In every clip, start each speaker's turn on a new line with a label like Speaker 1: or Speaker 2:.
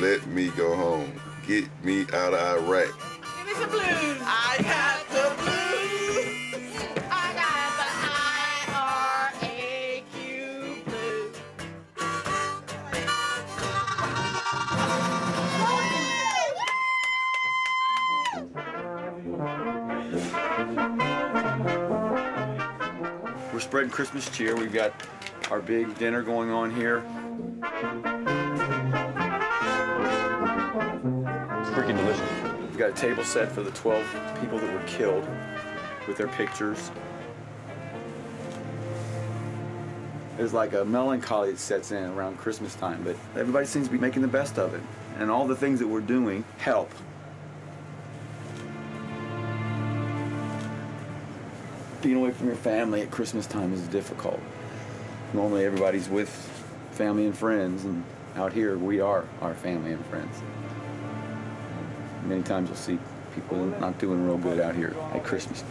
Speaker 1: Let me go home. Get me out of Iraq.
Speaker 2: Give me some blues. I got the blues. I got the IRAQ blues.
Speaker 3: We're spreading Christmas cheer. We've got our big dinner going on here. It's freaking delicious. We've got a table set for the 12 people that were killed with their pictures. There's like a melancholy that sets in around Christmas time, but everybody seems to be making the best of it. And all the things that we're doing help. Being away from your family at Christmas time is difficult. Normally everybody's with family and friends, and out here we are our family and friends. Many times you'll see people not doing real good out here at Christmas.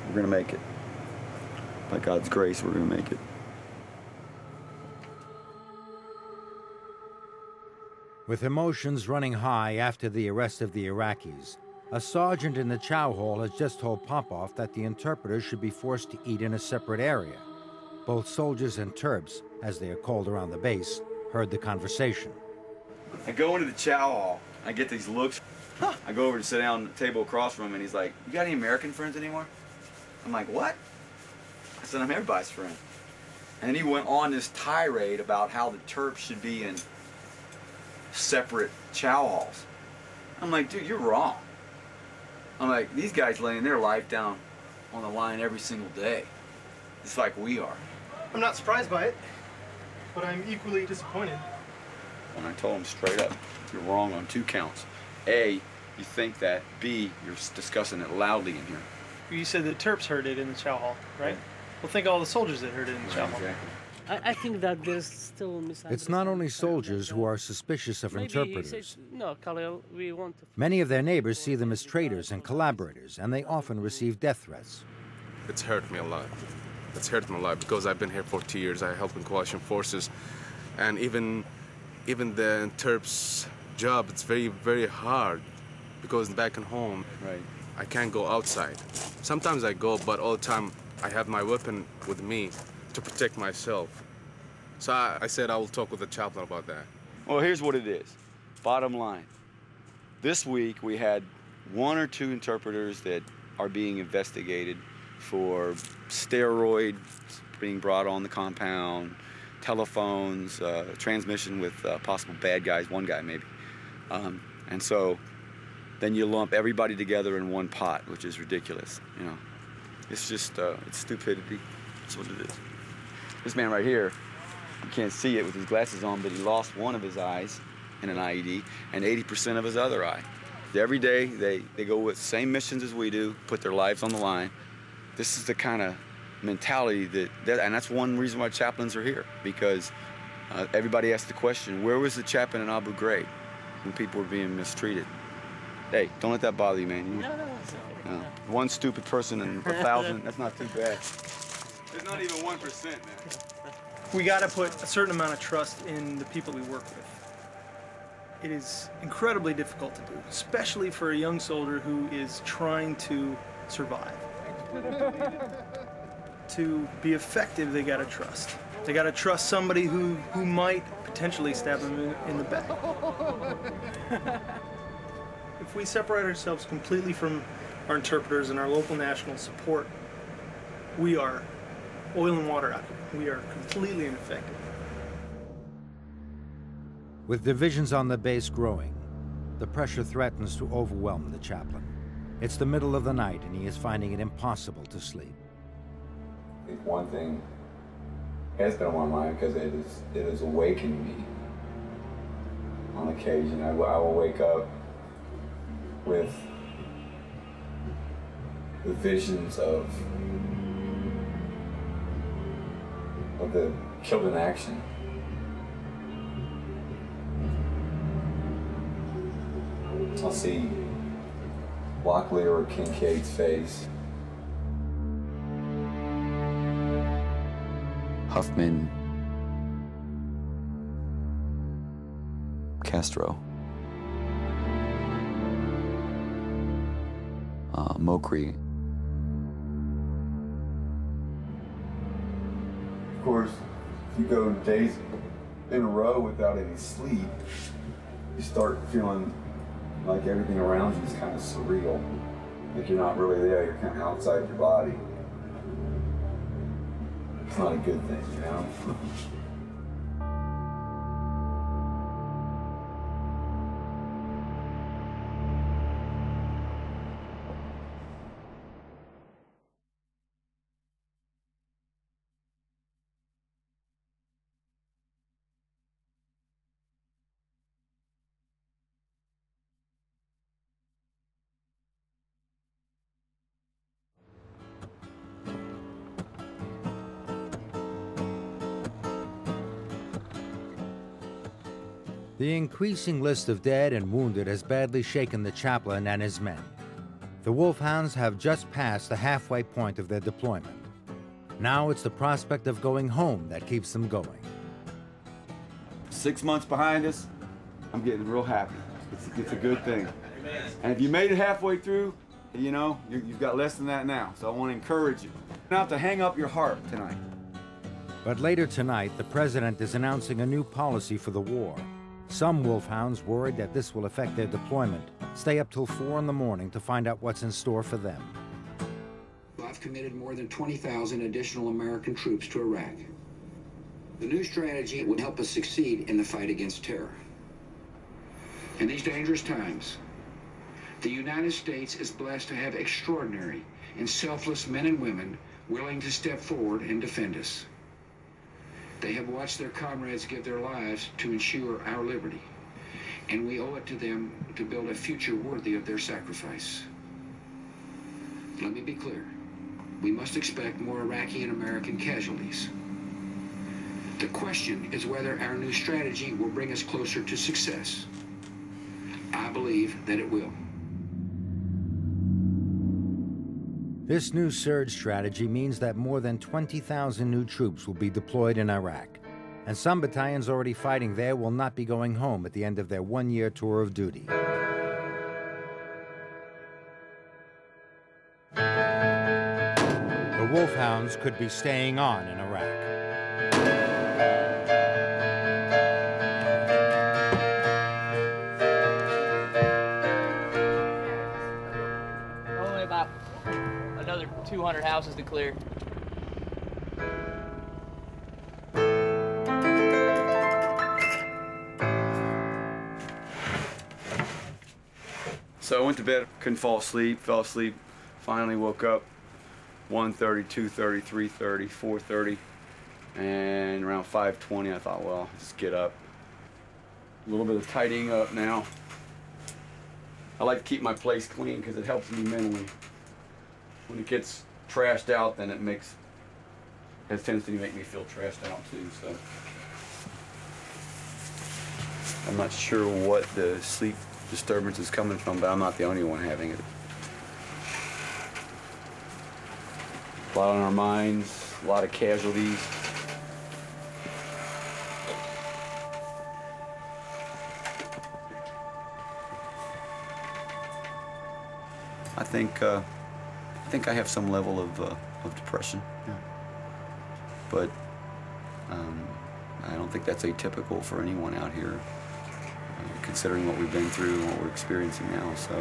Speaker 3: We're gonna make it. By God's grace, we're gonna make it.
Speaker 4: With emotions running high after the arrest of the Iraqis, a sergeant in the chow hall has just told Popov that the interpreters should be forced to eat in a separate area. Both soldiers and Terps, as they are called around the base, heard the conversation.
Speaker 3: I go into the chow hall, I get these looks. I go over to sit down at the table across from him, and he's like, "You got any American friends anymore?" I'm like, "What?" I said, "I'm everybody's friend." And then he went on this tirade about how the Terps should be in separate chow halls. I'm like, "Dude, you're wrong." I'm like, these guys laying their life down on the line every single day. It's like we are.
Speaker 5: I'm not surprised by it, but I'm equally disappointed.
Speaker 3: And I told him straight up, you're wrong on 2 counts. A, you think that. B, you're discussing it loudly in here.
Speaker 5: You said the Terps heard it in the chow hall, right? Well, think of all the soldiers that heard it in the chow hall.
Speaker 3: Exactly.
Speaker 6: I think that there's still misunderstanding.
Speaker 4: It's not only soldiers who are suspicious of
Speaker 6: Maybe
Speaker 4: interpreters.
Speaker 6: he says, no, Khalil, we want to...
Speaker 4: Many of their neighbors see them as traitors and collaborators, and they often receive death threats.
Speaker 7: It's hurt me a lot. It's hurt me a lot because I've been here for 2 years. I help in coalition forces, and even the Terps' job, it's very, very hard because back at home,
Speaker 3: Right.
Speaker 7: I can't go outside. Sometimes I go, but all the time I have my weapon with me to protect myself. So I said I will talk with the chaplain about that.
Speaker 3: Well, here's what it is. Bottom line. This week we had 1 or 2 interpreters that are being investigated for steroids being brought on the compound, telephones, transmission with possible bad guys, 1 guy maybe. And so then you lump everybody together in one pot, which is ridiculous, you know. It's just, it's stupidity. That's what it is. This man right here, you can't see it with his glasses on, but he lost 1 of his eyes in an IED and 80% of his other eye. Every day they go with the same missions as we do, put their lives on the line. This is the kind of mentality and that's one reason why chaplains are here, because everybody asks the question, where was the chaplain in Abu Ghraib when people were being mistreated? Hey, don't let that bother you, man.
Speaker 6: No.
Speaker 3: 1 stupid person in 1,000, that's not too bad. It's not even 1%, man.
Speaker 5: We got to put a certain amount of trust in the people we work with. It is incredibly difficult to do, especially for a young soldier who is trying to survive. To be effective, they got to trust. They got to trust somebody who might potentially stab them in the back. If we separate ourselves completely from our interpreters and our local national support, we are oil and water out here. We are completely ineffective.
Speaker 4: With divisions on the base growing, the pressure threatens to overwhelm the chaplain. It's the middle of the night, and he is finding it impossible to sleep.
Speaker 3: I think one thing has been on my mind because it has awakened me on occasion. I will wake up with the visions of the killed in action. I'll see Lockley or Kincaid's face. Huffman Castro, Mokri.
Speaker 8: Of course, if you go days in a row without any sleep, you start feeling like everything around you is kind of surreal. Like you're not really there, you're kind of outside your body. It's not a good thing, you know?
Speaker 4: The increasing list of dead and wounded has badly shaken the chaplain and his men. The Wolfhounds have just passed the halfway point of their deployment. Now it's the prospect of going home that keeps them going.
Speaker 3: 6 months behind us, I'm getting real happy. It's a good thing. And if you made it halfway through, you know, you've got less than that now. So I want to encourage you not to hang up your heart tonight.
Speaker 4: But later tonight, the president is announcing a new policy for the war. Some Wolfhounds, worried that this will affect their deployment, stay up till 4 in the morning to find out what's in store for them.
Speaker 9: I've committed more than 20,000 additional American troops to Iraq. The new strategy would help us succeed in the fight against terror. In these dangerous times, the United States is blessed to have extraordinary and selfless men and women willing to step forward and defend us. They have watched their comrades give their lives to ensure our liberty, and we owe it to them to build a future worthy of their sacrifice. Let me be clear. We must expect more Iraqi and American casualties. The question is whether our new strategy will bring us closer to success. I believe that it will.
Speaker 4: This new surge strategy means that more than 20,000 new troops will be deployed in Iraq, and some battalions already fighting there will not be going home at the end of their one-year tour of duty. The Wolfhounds could be staying on in Iraq.
Speaker 10: Only about another 200 houses to clear.
Speaker 3: So I went to bed, couldn't fall asleep, fell asleep, finally woke up 1:30, 2:30, 3:30, 4:30, and around 5:20 I thought, well, just get up. A little bit of tidying up now. I like to keep my place clean because it helps me mentally. When it gets trashed out, then it has tendency to make me feel trashed out too, so. I'm not sure what the sleep disturbance is coming from, but I'm not the only one having it. A lot on our minds, a lot of casualties. I think I have some level of depression, yeah. But I don't think that's atypical for anyone out here, considering what we've been through and what we're experiencing now. So